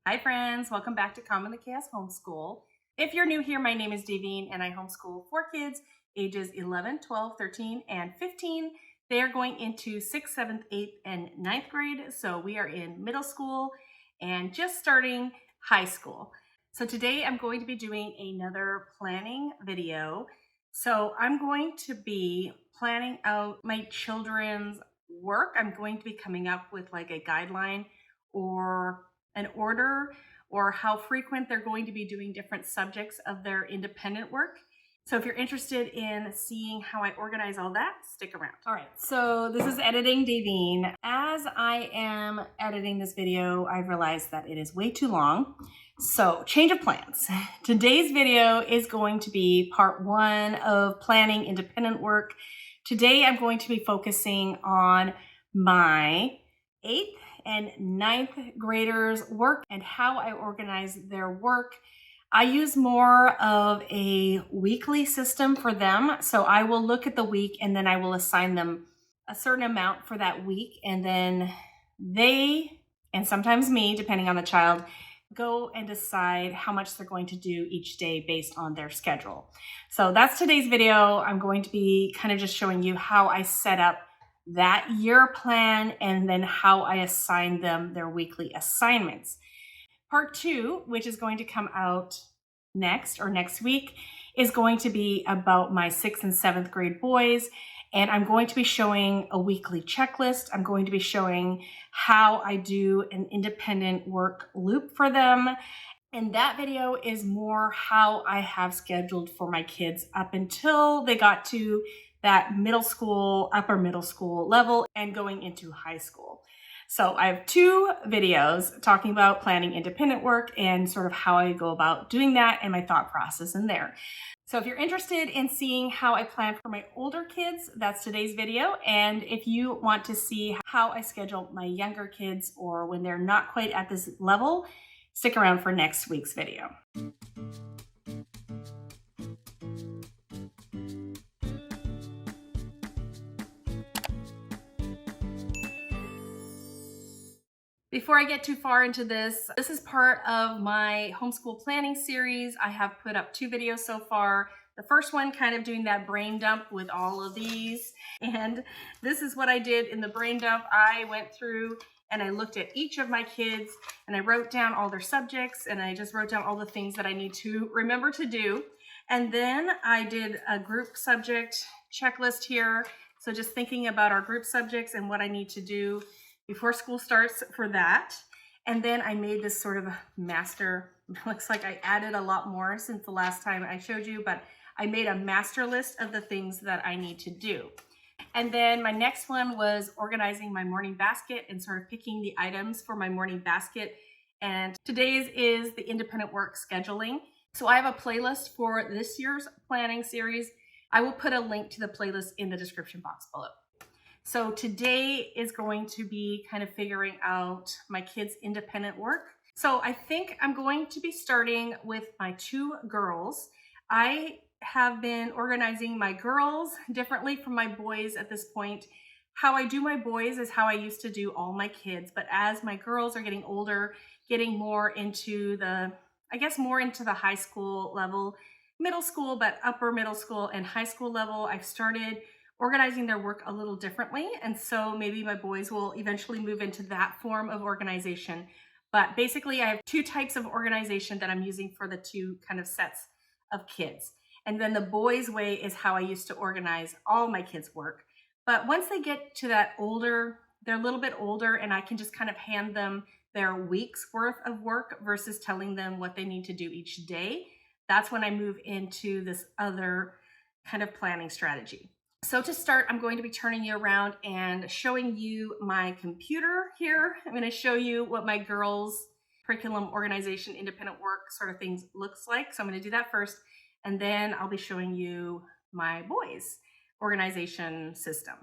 Hi friends, welcome back to Calm in the Chaos Homeschool. If you're new here, my name is Davine and I homeschool 4 kids ages 11, 12, 13, and 15. They are going into 6th, 7th, 8th, and 9th grade. So we are in middle school and just starting high school. So today I'm going to be doing another planning video. So I'm going to be planning out my children's work. I'm going to be coming up with like a guideline or an order or how frequent they're going to be doing different subjects of their independent work. So if you're interested in seeing how I organize all that, stick around. All right, so this is Editing Davine. As I am editing this video, I've realized that it is way too long. So change of plans. Today's video is going to be part 1 of planning independent work. Today I'm going to be focusing on my 8th and 9th graders' work and how I organize their work. I use more of a weekly system for them. So I will look at the week and then I will assign them a certain amount for that week. And then they, and sometimes me, depending on the child, go and decide how much they're going to do each day based on their schedule. So that's today's video. I'm going to be kind of just showing you how I set up that year plan and then how I assign them their weekly assignments. Part 2, which is going to come out next week, is going to be about my 6th and 7th grade boys. And I'm going to be showing a weekly checklist. I'm going to be showing how I do an independent work loop for them. And that video is more how I have scheduled for my kids up until they got to that middle school, upper middle school level and going into high school. So I have 2 videos talking about planning independent work and sort of how I go about doing that and my thought process in there. So if you're interested in seeing how I plan for my older kids, that's today's video. And if you want to see how I schedule my younger kids or when they're not quite at this level, stick around for next week's video. Before I get too far into this is part of my homeschool planning series. I have put up 2 videos so far. The first one kind of doing that brain dump with all of these. And this is what I did in the brain dump. I went through and I looked at each of my kids and I wrote down all their subjects and I just wrote down all the things that I need to remember to do. And then I did a group subject checklist here. So just thinking about our group subjects and what I need to do before school starts for that. And then I made this sort of a master, looks like I added a lot more since the last time I showed you, but I made a master list of the things that I need to do. And then my next one was organizing my morning basket and sort of picking the items for my morning basket. And today's is the independent work scheduling. So I have a playlist for this year's planning series. I will put a link to the playlist in the description box below. So today is going to be kind of figuring out my kids' independent work. So I think I'm going to be starting with my 2 girls. I have been organizing my girls differently from my boys at this point. How I do my boys is how I used to do all my kids, but as my girls are getting older, getting more into the, more into the high school level, middle school, but upper middle school and high school level, I've started organizing their work a little differently. And so maybe my boys will eventually move into that form of organization. But basically I have 2 types of organization that I'm using for the 2 kind of sets of kids. And then the boys' way is how I used to organize all my kids' work. But once they get to that older, they're a little bit older and I can just kind of hand them their week's worth of work versus telling them what they need to do each day. That's when I move into this other kind of planning strategy. So to start, I'm going to be turning you around and showing you my computer here. I'm going to show you what my girls' curriculum organization, independent work sort of things looks like. So I'm going to do that first, and then I'll be showing you my boys' organization system.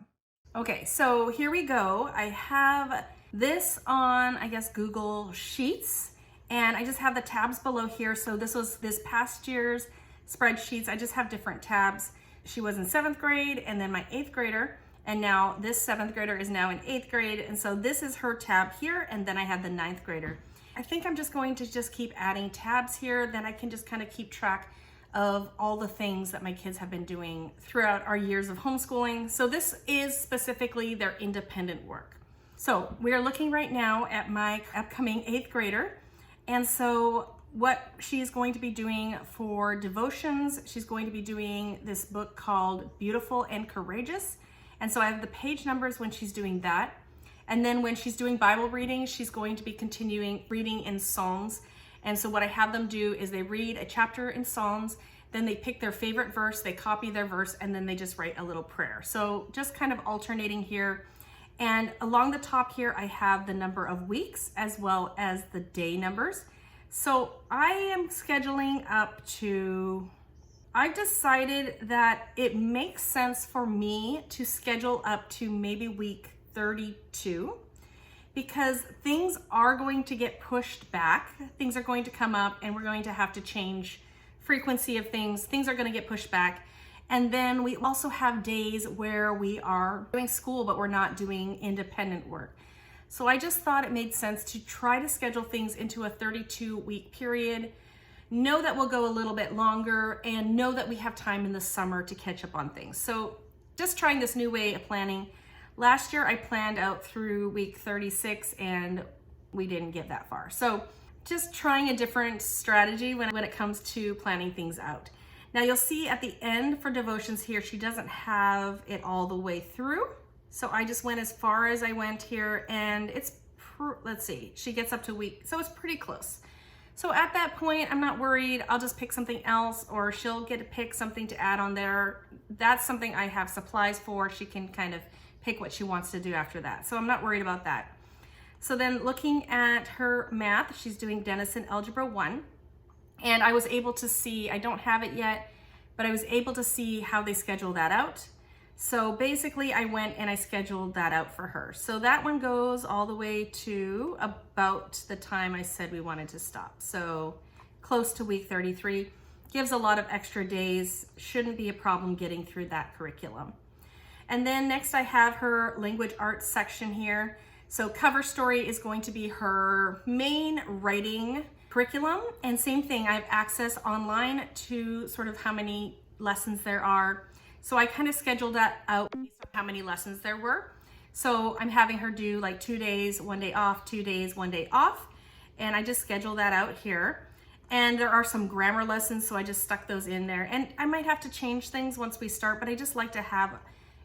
Okay, so here we go. I have this on, Google Sheets, and I just have the tabs below here. So this was this past year's spreadsheets. I just have different tabs. She was in 7th grade and then my 8th grader. And now this 7th grader is now in 8th grade. And so this is her tab here. And then I had the 9th grader. I think I'm just going to just keep adding tabs here. Then I can just kind of keep track of all the things that my kids have been doing throughout our years of homeschooling. So this is specifically their independent work. So we are looking right now at my upcoming 8th grader. And so what she's going to be doing for devotions, she's going to be doing this book called Beautiful and Courageous. And so I have the page numbers when she's doing that. And then when she's doing Bible reading, she's going to be continuing reading in Psalms. And so what I have them do is they read a chapter in Psalms, then they pick their favorite verse, they copy their verse, and then they just write a little prayer. So just kind of alternating here. And along the top here, I have the number of weeks as well as the day numbers. So I am scheduling up to, I've decided that it makes sense for me to schedule up to maybe week 32, because things are going to get pushed back. Things are going to come up and we're going to have to change frequency of things. Things are going to get pushed back. And then we also have days where we are doing school, but we're not doing independent work. So I just thought it made sense to try to schedule things into a 32-week period, know that we'll go a little bit longer, and know that we have time in the summer to catch up on things. So just trying this new way of planning. Last year I planned out through week 36 and we didn't get that far. So just trying a different strategy when it comes to planning things out. Now you'll see at the end for devotions here, she doesn't have it all the way through. So I just went as far as I went here, and it's, let's see, she gets up to week, so it's pretty close. So at that point, I'm not worried. I'll just pick something else, or she'll get to pick something to add on there. That's something I have supplies for. She can kind of pick what she wants to do after that. So I'm not worried about that. So then looking at her math, she's doing Denison Algebra 1. And I was able to see, I don't have it yet, but I was able to see how they schedule that out. So basically I went and I scheduled that out for her. So that one goes all the way to about the time I said we wanted to stop. So close to week 33, gives a lot of extra days, shouldn't be a problem getting through that curriculum. And then next I have her language arts section here. So cover story is going to be her main writing curriculum. And same thing, I have access online to sort of how many lessons there are. So I kind of scheduled that out based on how many lessons there were. So I'm having her do like 2 days, 1 day off, 2 days, 1 day off. And I just scheduled that out here. And there are some grammar lessons, so I just stuck those in there. And I might have to change things once we start, but I just like to have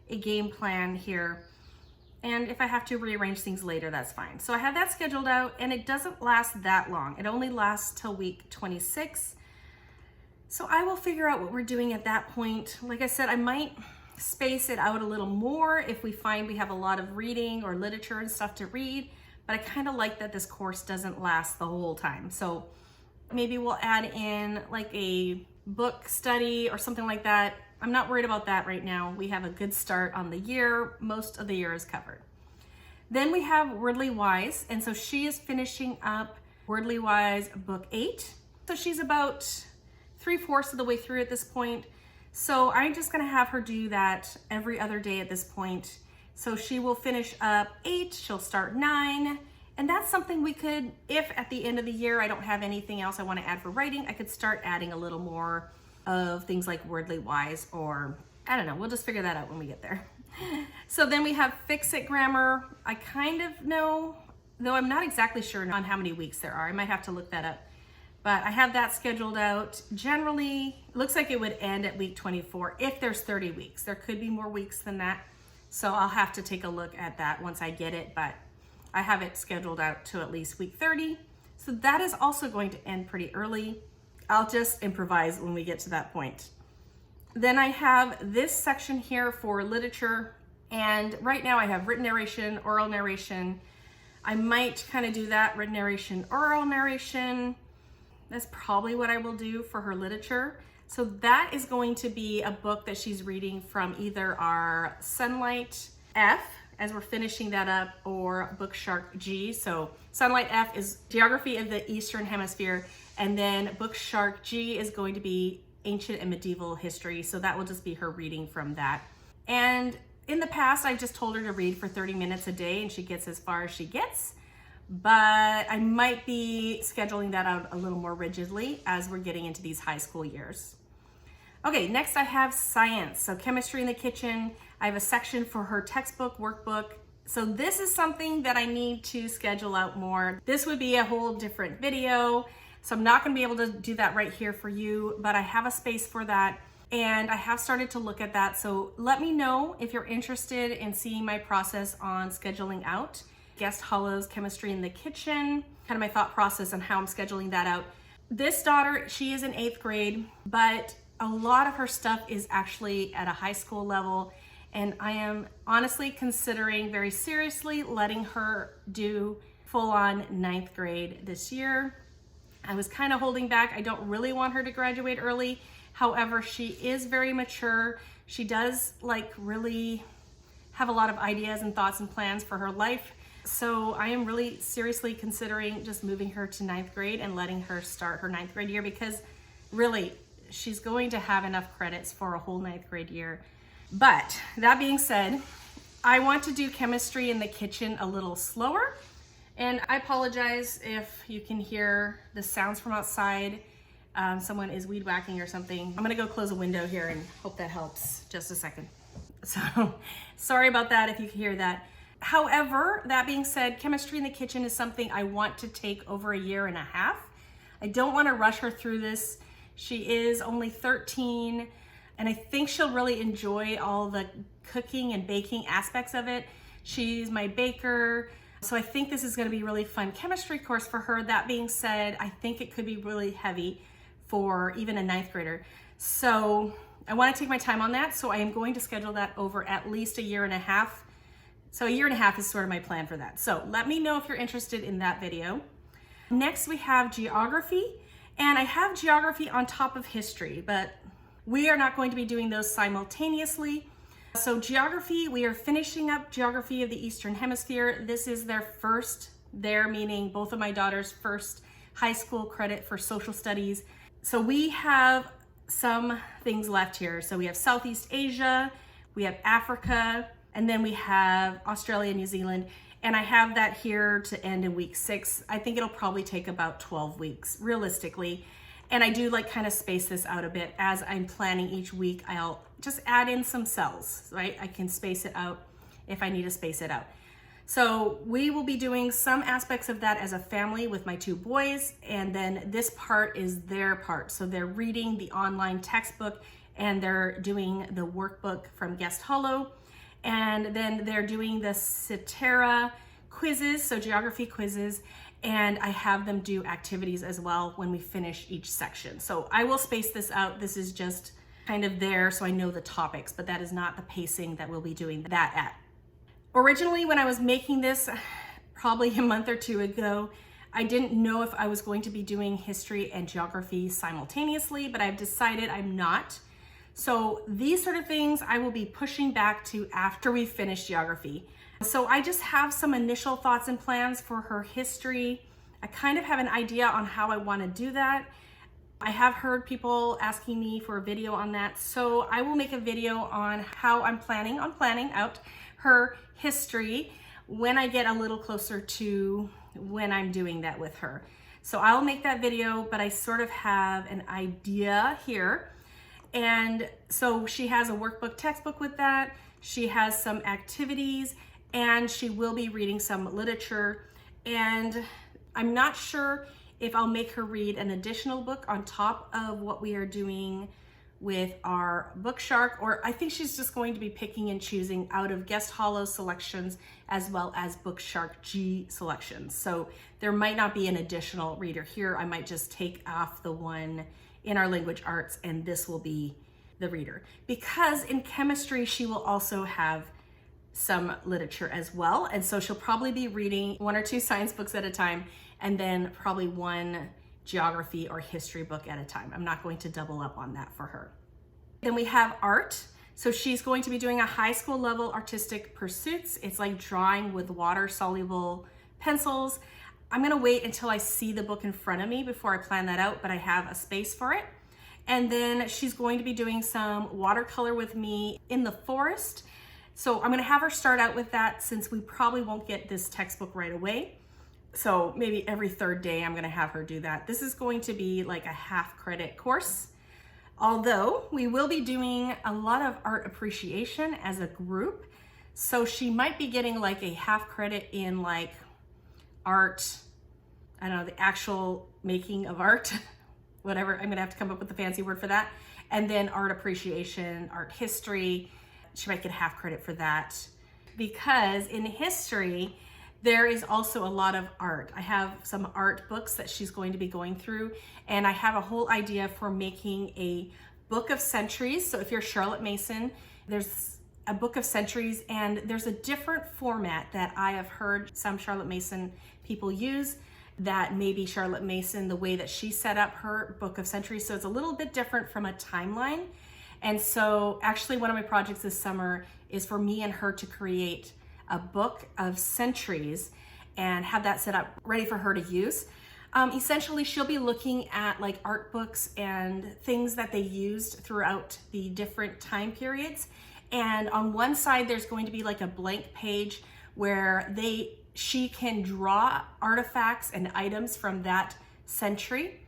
a game plan here. And if I have to rearrange things later, that's fine. So I have that scheduled out, and it doesn't last that long. It only lasts till week 26. So I will figure out what we're doing at that point. Like I said, I might space it out a little more if we find we have a lot of reading or literature and stuff to read, but I kind of like that this course doesn't last the whole time. So maybe we'll add in like a book study or something like that. I'm not worried about that right now. We have a good start on the year. Most of the year is covered. Then we have Wordly Wise, and so she is finishing up Wordly Wise book 8. So she's about 3/4 of the way through at this point. So I'm just gonna have her do that every other day at this point. So she will finish up 8, she'll start 9, and that's something we could, if at the end of the year I don't have anything else I wanna add for writing, I could start adding a little more of things like Wordly Wise, or I don't know, we'll just figure that out when we get there. So then we have Fix It Grammar. I kind of know, though I'm not exactly sure on how many weeks there are. I might have to look that up. But I have that scheduled out. Generally, it looks like it would end at week 24 if there's 30 weeks. There could be more weeks than that. So I'll have to take a look at that once I get it, but I have it scheduled out to at least week 30. So that is also going to end pretty early. I'll just improvise when we get to that point. Then I have this section here for literature. And right now I have written narration, oral narration. I might kind of do that, written narration, oral narration. That's probably what I will do for her literature. So that is going to be a book that she's reading from either our Sunlight F, as we're finishing that up, or Book Shark G. So Sunlight F is Geography of the Eastern Hemisphere, and then Book Shark G is going to be Ancient and Medieval History. So that will just be her reading from that. And in the past, I just told her to read for 30 minutes a day, and she gets as far as she gets. but I might be scheduling that out a little more rigidly as we're getting into these high school years. Okay, next I have science. So chemistry in the kitchen. I have a section for her textbook, workbook. So this is something that I need to schedule out more. This would be a whole different video. So I'm not gonna be able to do that right here for you, but I have a space for that. And I have started to look at that. So let me know if you're interested in seeing my process on scheduling out Guest Hollows Chemistry in the Kitchen, kind of my thought process on how I'm scheduling that out. This daughter, she is in 8th grade, but a lot of her stuff is actually at a high school level. And I am honestly considering very seriously letting her do full-on 9th grade this year. I was kind of holding back. I don't really want her to graduate early. However, she is very mature. She does like really have a lot of ideas and thoughts and plans for her life. So I am really seriously considering just moving her to 9th grade and letting her start her 9th grade year, because really she's going to have enough credits for a whole 9th grade year. But that being said, I want to do chemistry in the kitchen a little slower. And I apologize if you can hear the sounds from outside. Someone is weed whacking or something. I'm gonna go close a window here and hope that helps. Just a second. So sorry about that if you can hear that. However, that being said, chemistry in the kitchen is something I want to take over 1.5 years. I don't want to rush her through this. She is only 13, and I think she'll really enjoy all the cooking and baking aspects of it. She's my baker, so I think this is going to be a really fun chemistry course for her. That being said, I think it could be really heavy for even a 9th grader. So I want to take my time on that. So I am going to schedule that over at least 1.5 years. So 1.5 years is sort of my plan for that. So let me know if you're interested in that video. Next we have geography, and I have geography on top of history, but we are not going to be doing those simultaneously. So geography, we are finishing up geography of the Eastern Hemisphere. This is their meaning both of my daughters' first high school credit for social studies. So we have some things left here. So we have Southeast Asia, we have Africa, and then we have Australia, New Zealand. And I have that here to end in week 6. I think it'll probably take about 12 weeks, realistically. And I do like kind of space this out a bit. As I'm planning each week, I'll just add in some cells, right? I can space it out if I need to space it out. So we will be doing some aspects of that as a family with my 2 boys. And then this part is their part. So they're reading the online textbook and they're doing the workbook from Guest Hollow. And then they're doing the Cetera quizzes, so geography quizzes, and I have them do activities as well when we finish each section. So I will space this out. This is just kind of there so I know the topics, but that is not the pacing that we'll be doing that at. Originally, when I was making this, probably a month or 2 ago, I didn't know if I was going to be doing history and geography simultaneously, but I've decided I'm not. So these sort of things I will be pushing back to after we finish geography. So I just have some initial thoughts and plans for her history. I kind of have an idea on how I want to do that. I have heard people asking me for a video on that. So I will make a video on how I'm planning on planning out her history when I get a little closer to when I'm doing that with her. So I'll make that video, but I sort of have an idea here. And so she has a workbook textbook with that. She has some activities and she will be reading some literature. And I'm not sure if I'll make her read an additional book on top of what we are doing with our Book Shark, or I think she's just going to be picking and choosing out of Guest Hollow selections as well as Book Shark G selections. So there might not be an additional reader here. I might just take off the one in our language arts and this will be the reader. Because in chemistry, she will also have some literature as well. And so she'll probably be reading 1 or 2 science books at a time and then probably 1 geography or history book at a time. I'm not going to double up on that for her. Then we have art. So she's going to be doing a high school level artistic pursuits. It's like drawing with water soluble pencils. I'm gonna wait until I see the book in front of me before I plan that out, but I have a space for it. And then she's going to be doing some watercolor with me in the forest. So I'm gonna have her start out with that since we probably won't get this textbook right away. So maybe every third day I'm gonna have her do that. This is going to be like a half credit course. Although we will be doing a lot of art appreciation as a group. So she might be getting like a half credit in like art, I don't know, the actual making of art, whatever. I'm gonna have to come up with a fancy word for that. And then art appreciation, art history. She might get half credit for that. Because in history, there is also a lot of art. I have some art books that she's going to be going through, and I have a whole idea for making a book of centuries. So if you're Charlotte Mason, there's a book of centuries, and there's a different format that I have heard some Charlotte Mason people use that maybe Charlotte Mason, the way that she set up her book of centuries. So it's a little bit different from a timeline. And so actually one of my projects this summer is for me and her to create a book of centuries and have that set up ready for her to use. Essentially, she'll be looking at like art books and things that they used throughout the different time periods. And on one side, there's going to be like a blank page where she can draw artifacts and items from that century.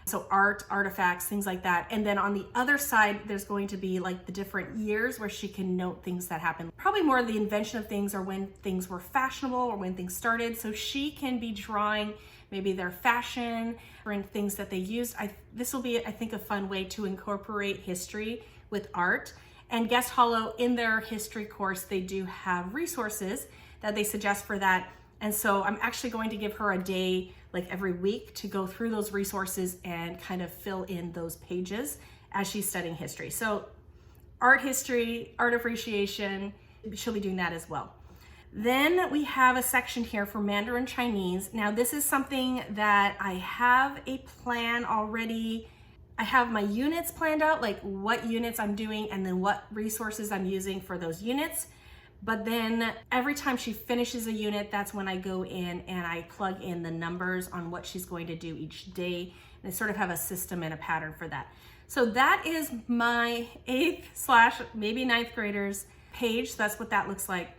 So art, artifacts, things like that. And then on the other side, there's going to be like the different years where she can note things that happened. Probably more of the invention of things or when things were fashionable or when things started. So she can be drawing maybe their fashion or in things that they used. This will be, I think, a fun way to incorporate history with art. And Guest Hollow, in their history course, they do have resources that they suggest for that. And so I'm actually going to give her a day, like every week, to go through those resources and kind of fill in those pages as she's studying history. So art history, art appreciation, she'll be doing that as well. Then we have a section here for Mandarin Chinese. Now this is something that I have a plan already. I have my units planned out, like what units I'm doing and then what resources I'm using for those units. But then every time she finishes a unit, that's when I go in and I plug in the numbers on what she's going to do each day. And I sort of have a system and a pattern for that. So that is my 8th / maybe 9th graders page. So that's what that looks like.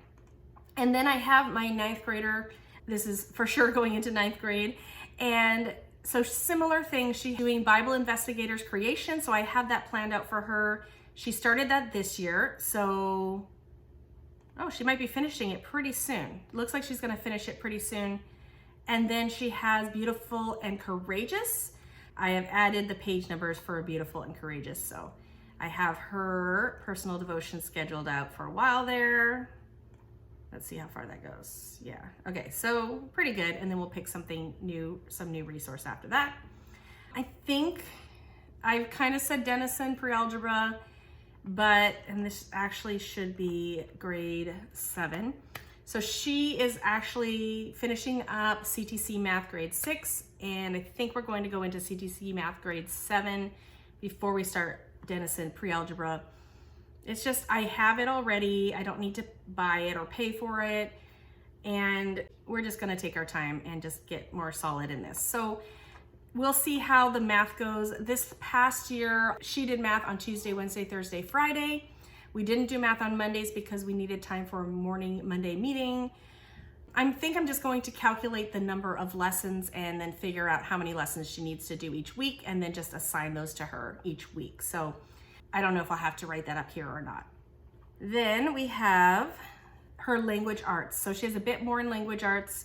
And then I have my 9th grader. This is for sure going into 9th grade. And so similar thing, she's doing Bible Investigators Creation. So I have that planned out for her. She started that this year. So oh, she might be finishing it pretty soon. Looks like she's gonna finish it pretty soon. And then she has Beautiful and Courageous. I have added the page numbers for Beautiful and Courageous. So I have her personal devotion scheduled out for a while there. Let's see how far that goes. Yeah, okay, so pretty good. And then we'll pick something new, some new resource after that. I think I've kind of said Denison pre-algebra, and this actually should be grade 7. So she is actually finishing up CTC Math grade 6, and I think we're going to go into CTC Math grade 7 before we start Denison pre-algebra. It's just, I have it already. I don't need to buy it or pay for it. And we're just gonna take our time and just get more solid in this. So we'll see how the math goes. This past year, she did math on Tuesday, Wednesday, Thursday, Friday. We didn't do math on Mondays because we needed time for a morning Monday meeting. I think I'm just going to calculate the number of lessons and then figure out how many lessons she needs to do each week and then just assign those to her each week. So I don't know if I'll have to write that up here or not. Then we have her language arts. So she has a bit more in language arts.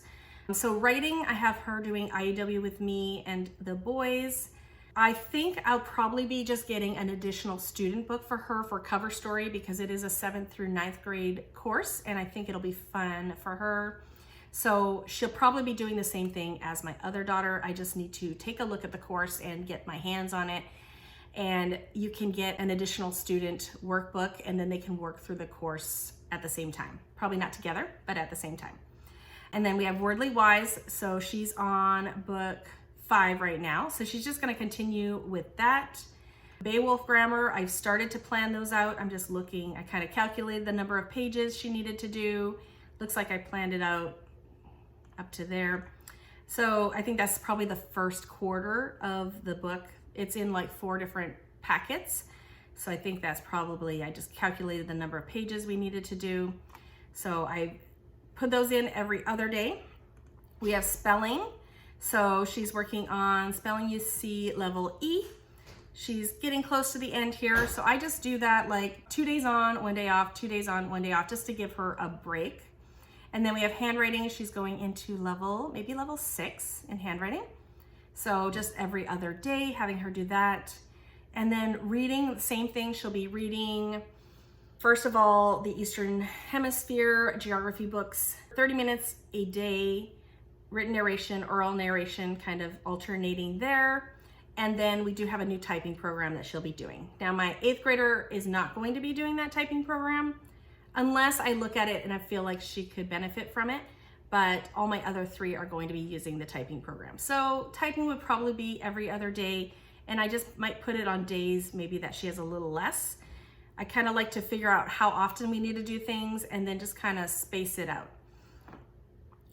So writing, I have her doing IEW with me and the boys. I think I'll probably be just getting an additional student book for her for cover story because it is a 7th through 9th grade course and I think it'll be fun for her. So she'll probably be doing the same thing as my other daughter. I just need to take a look at the course and get my hands on it. And you can get an additional student workbook and then they can work through the course at the same time. Probably not together, but at the same time. And then we have Wordly Wise. So she's on book 5 right now. So she's just gonna continue with that. Beowulf Grammar, I've started to plan those out. I'm just looking, I kind of calculated the number of pages she needed to do. Looks like I planned it out up to there. So I think that's probably the first quarter of the book. It's in like 4 different packets. So I think that's probably, I just calculated the number of pages we needed to do. So I put those in every other day. We have spelling. So she's working on spelling UC level E. She's getting close to the end here. So I just do that like 2 days on, 1 day off, 2 days on, 1 day off, just to give her a break. And then we have handwriting. She's going into maybe level 6 in handwriting. So just every other day, having her do that. And then reading, same thing. She'll be reading, first of all, the Eastern Hemisphere geography books, 30 minutes a day, written narration, oral narration, kind of alternating there. And then we do have a new typing program that she'll be doing. Now my 8th grader is not going to be doing that typing program unless I look at it and I feel like she could benefit from it. But all my other 3 are going to be using the typing program. So typing would probably be every other day, and I just might put it on days maybe that she has a little less. I kind of like to figure out how often we need to do things and then just kind of space it out.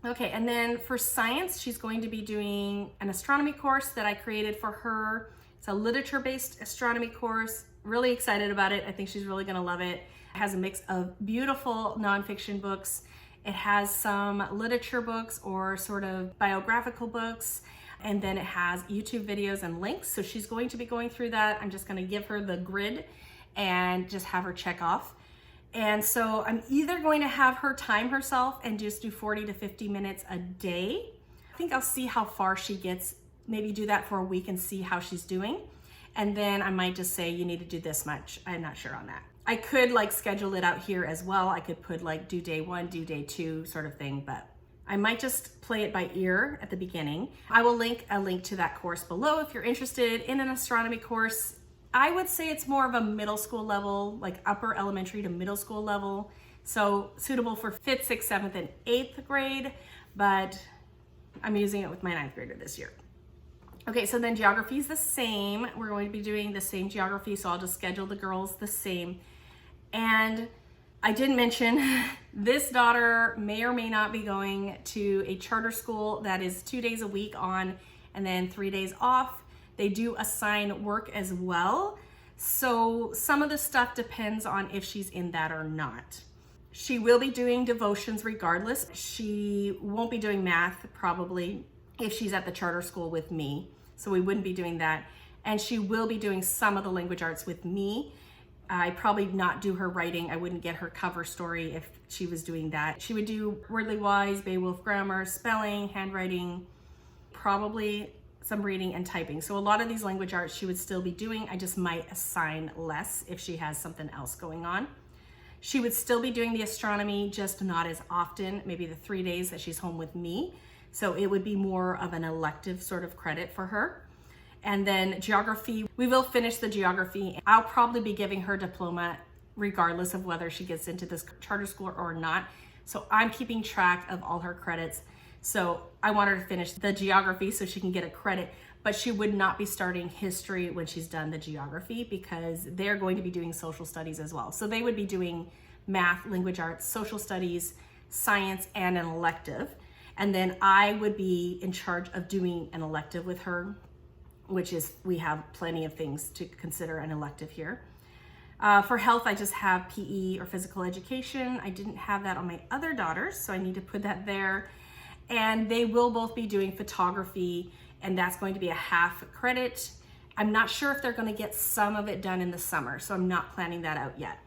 Okay, and then for science, she's going to be doing an astronomy course that I created for her. It's a literature-based astronomy course. Really excited about it. I think she's really gonna love it. It has a mix of beautiful nonfiction books. It has some literature books or sort of biographical books, and then it has YouTube videos and links. So she's going to be going through that. I'm just gonna give her the grid and just have her check off. And so I'm either going to have her time herself and just do 40 to 50 minutes a day. I think I'll see how far she gets, maybe do that for a week and see how she's doing. And then I might just say, you need to do this much. I'm not sure on that. I could like schedule it out here as well. I could put like do day 1, do day 2 sort of thing, but I might just play it by ear at the beginning. I will link a link to that course below if you're interested in an astronomy course. I would say it's more of a middle school level, like upper elementary to middle school level. So suitable for 5th, 6th, 7th, and 8th grade, but I'm using it with my 9th grader this year. Okay, so then geography is the same. We're going to be doing the same geography, so I'll just schedule the girls the same. And I did mention this daughter may or may not be going to a charter school that is 2 days a week on and then 3 days off. They do assign work as well. So some of the stuff depends on if she's in that or not. She will be doing devotions regardless. She won't be doing math probably if she's at the charter school with me. So we wouldn't be doing that. And she will be doing some of the language arts with me. I probably not do her writing. I wouldn't get her cover story if she was doing that. She would do Wordly Wise, Beowulf grammar, spelling, handwriting, probably some reading and typing. So a lot of these language arts she would still be doing. I just might assign less if she has something else going on. She would still be doing the astronomy, just not as often, maybe the 3 days that she's home with me. So it would be more of an elective sort of credit for her. And then geography, we will finish the geography. I'll probably be giving her diploma regardless of whether she gets into this charter school or not. So I'm keeping track of all her credits. So I want her to finish the geography so she can get a credit, but she would not be starting history when she's done the geography because they're going to be doing social studies as well. So they would be doing math, language arts, social studies, science, and an elective. And then I would be in charge of doing an elective with her, which is, we have plenty of things to consider an elective here. For health, I just have PE or physical education. I didn't have that on my other daughters, so I need to put that there. And they will both be doing photography, and that's going to be a half credit. I'm not sure if they're going to get some of it done in the summer, so I'm not planning that out yet.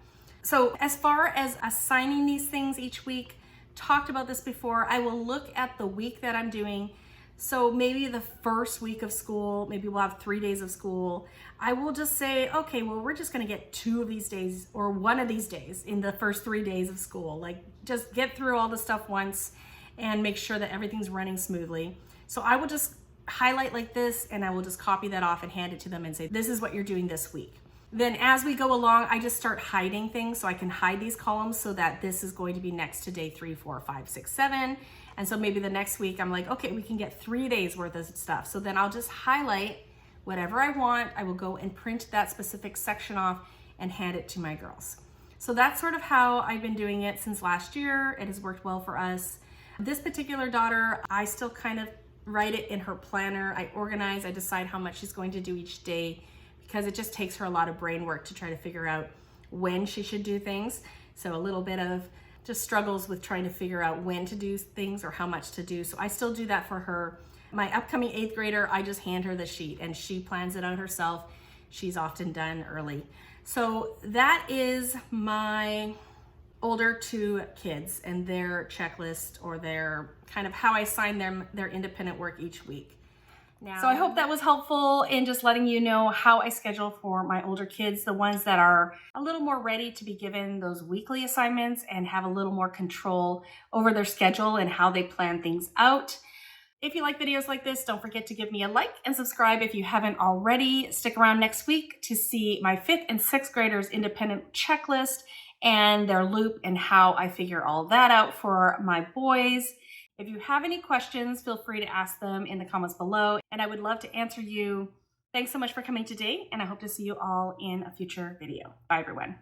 So as far as assigning these things each week, talked about this before, I will look at the week that I'm doing. So maybe the first week of school, maybe we'll have 3 days of school. I will just say, okay, well, we're just gonna get 2 of these days or 1 of these days in the first 3 days of school. Like just get through all the stuff once and make sure that everything's running smoothly. So I will just highlight like this and I will just copy that off and hand it to them and say, this is what you're doing this week. Then as we go along, I just start hiding things so I can hide these columns so that this is going to be next to day 3, 4, 5, 6, 7. And so maybe the next week I'm like, okay, we can get 3 days worth of stuff. So then I'll just highlight whatever I want. I will go and print that specific section off and hand it to my girls. So that's sort of how I've been doing it since last year. It has worked well for us. This particular daughter, I still kind of write it in her planner. I organize, I decide how much she's going to do each day because it just takes her a lot of brain work to try to figure out when she should do things. So a little bit of just struggles with trying to figure out when to do things or how much to do. So I still do that for her. My upcoming 8th grader, I just hand her the sheet and she plans it out herself. She's often done early. So that is my older 2 kids and their checklist, or their kind of how I assign them their independent work each week. So I hope that was helpful in just letting you know how I schedule for my older kids, the ones that are a little more ready to be given those weekly assignments and have a little more control over their schedule and how they plan things out. If you like videos like this, don't forget to give me a like and subscribe if you haven't already. Stick around next week to see my 5th and 6th graders independent checklist and their loop and how I figure all that out for my boys. If you have any questions, feel free to ask them in the comments below, and I would love to answer you. Thanks so much for coming today, and I hope to see you all in a future video. Bye, everyone.